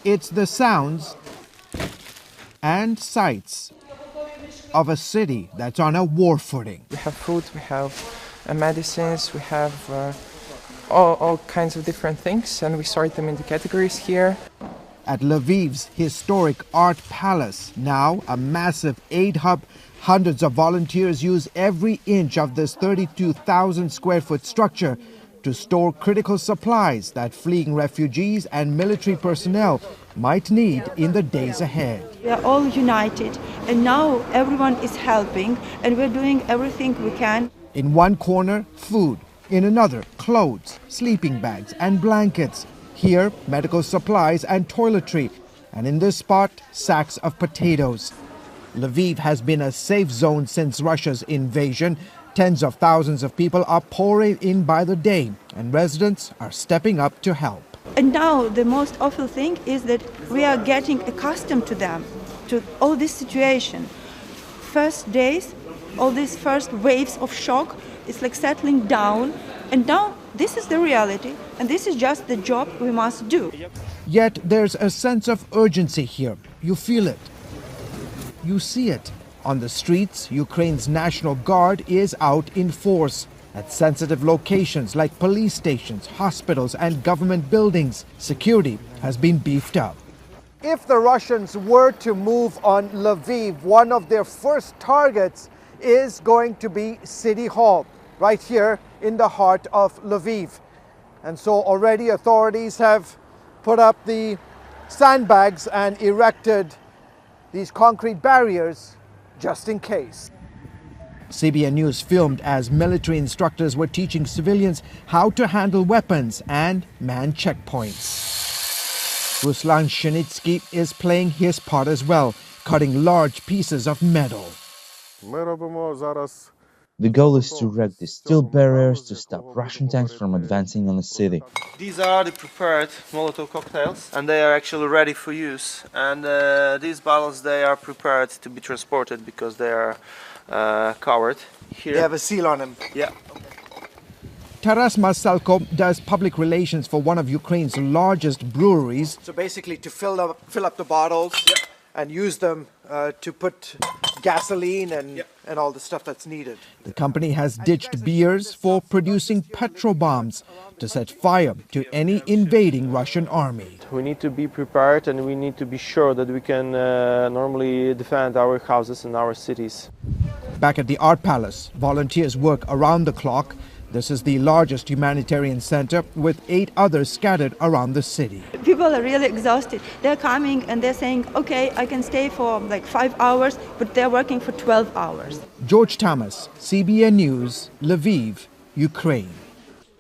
It's the sounds and sights of a city that's on a war footing. We have food, we have medicines, we have all kinds of different things, and we sort them into categories here. At Lviv's historic art palace, now a massive aid hub, hundreds of volunteers use every inch of this 32,000 square foot structure to store critical supplies that fleeing refugees and military personnel might need in the days ahead. We are all united, and now everyone is helping, and we're doing everything we can. In one corner, food. In another, clothes, sleeping bags and blankets. Here, medical supplies and toiletry. And in this spot, sacks of potatoes. Lviv has been a safe zone since Russia's invasion. Tens of thousands of people are pouring in by the day, and residents are stepping up to help. And now the most awful thing is that we are getting accustomed to them, to all this situation. First days, all these first waves of shock, it's like settling down. And now this is the reality, and this is just the job we must do. Yet there's a sense of urgency here. You feel it. You see it. On the streets, Ukraine's National Guard is out in force. At sensitive locations like police stations, hospitals and government buildings, security has been beefed up. If the Russians were to move on Lviv, one of their first targets is going to be City Hall, right here in the heart of Lviv. And so already authorities have put up the sandbags and erected these concrete barriers just in case. CBN News filmed as military instructors were teaching civilians how to handle weapons and man checkpoints. Ruslan Shenitsky is playing his part as well, cutting large pieces of metal. The goal is to erect these steel barriers to stop Russian tanks from advancing on the city. These are the prepared Molotov cocktails, and they are actually ready for use. And these bottles, they are prepared to be transported because they are covered. Here. They have a seal on them. Yeah. Taras Masalko does public relations for one of Ukraine's largest breweries. So basically to fill up the bottles and use them to put gasoline and all the stuff that's needed. The company has ditched beers for producing petrol bombs to set fire to any invading Russian army. We need to be prepared, and we need to be sure that we can normally defend our houses and our cities. Back at the Art Palace, volunteers work around the clock. This is the largest humanitarian center with 8 others scattered around the city. People are really exhausted. They're coming and they're saying, okay, I can stay for like 5 hours, but they're working for 12 hours. George Thomas, CBN News, Lviv, Ukraine.